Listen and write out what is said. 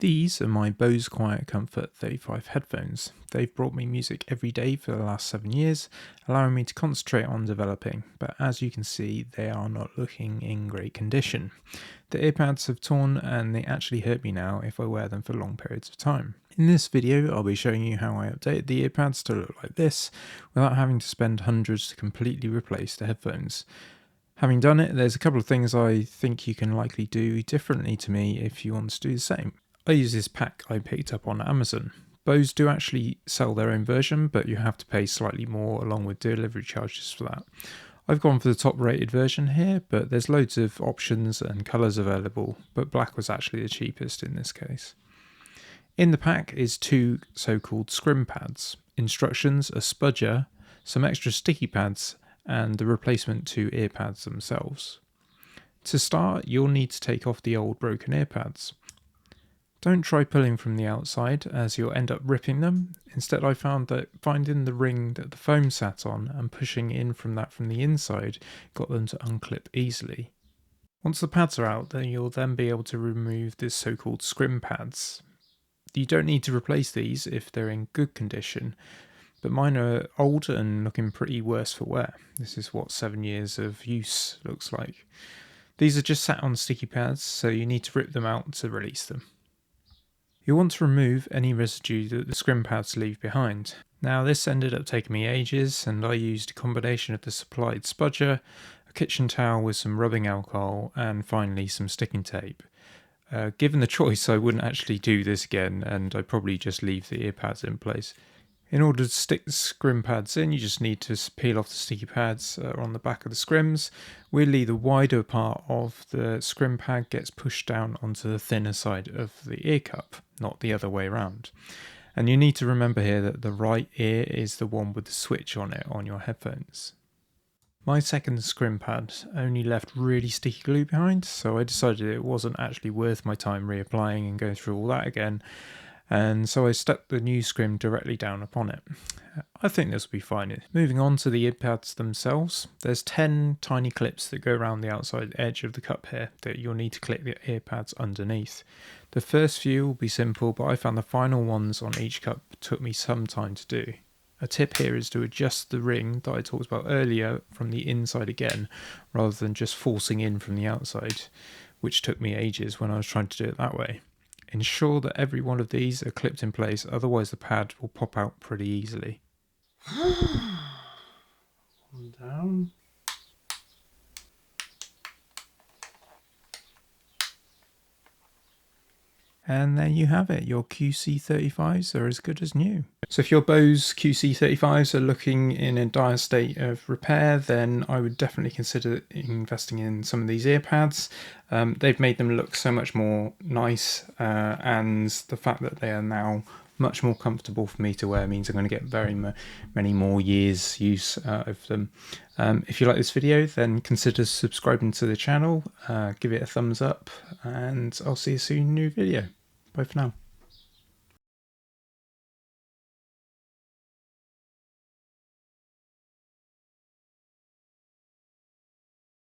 These are my Bose QC35 headphones. They've brought me music every day for the last 7 years, allowing me to concentrate on developing, but as you can see, they are not looking in great condition. The earpads have torn and they actually hurt me now if I wear them for long periods of time. In this video, I'll be showing you how I updated the earpads to look like this, without having to spend hundreds to completely replace the headphones. Having done it, there's a couple of things I think you can likely do differently to me if you want to do the same. I use this pack I picked up on Amazon. Bose do actually sell their own version, but you have to pay slightly more along with delivery charges for that. I've gone for the top rated version here, but there's loads of options and colours available, but black was actually the cheapest in this case. In the pack is 2 so-called scrim pads, instructions, a spudger, some extra sticky pads, and the replacement 2 earpads themselves. To start, you'll need to take off the old broken earpads. Don't try pulling from the outside as you'll end up ripping them. Instead, I found that finding the ring that the foam sat on and pushing in from the inside got them to unclip easily. Once the pads are out, then you'll then be able to remove the so-called scrim pads. You don't need to replace these if they're in good condition, but mine are old and looking pretty worse for wear. This is what 7 years of use looks like. These are just sat on sticky pads, so you need to rip them out to release them. You'll want to remove any residue that the scrim pads leave behind. Now this ended up taking me ages, and I used a combination of the supplied spudger, a kitchen towel with some rubbing alcohol, and finally some sticking tape. Given the choice, I wouldn't actually do this again, and I'd probably just leave the ear pads in place. In order to stick the scrim pads in, you just need to peel off the sticky pads on the back of the scrims. Weirdly, the wider part of the scrim pad gets pushed down onto the thinner side of the ear cup, not the other way around. And you need to remember here that the right ear is the one with the switch on it on your headphones. My second scrim pad only left really sticky glue behind, so I decided it wasn't actually worth my time reapplying and going through all that again. And so I stuck the new scrim directly down upon it. I think this will be fine. Moving on to the earpads themselves, there's 10 tiny clips that go around the outside edge of the cup here that you'll need to clip the earpads underneath. The first few will be simple, but I found the final ones on each cup took me some time to do. A tip here is to adjust the ring that I talked about earlier from the inside again, rather than just forcing in from the outside, which took me ages when I was trying to do it that way. Ensure that every one of these are clipped in place, otherwise the pad will pop out pretty easily. One down. And there you have it, your QC35s are as good as new. So if your Bose QC35s are looking in a dire state of repair, then I would definitely consider investing in some of these earpads. They've made them look so much more nice, and the fact that they are now much more comfortable for me to wear means I'm going to get very many more years use out of them. If you like this video, then consider subscribing to the channel, give it a thumbs up, and I'll see you soon in a new video. Bye for now.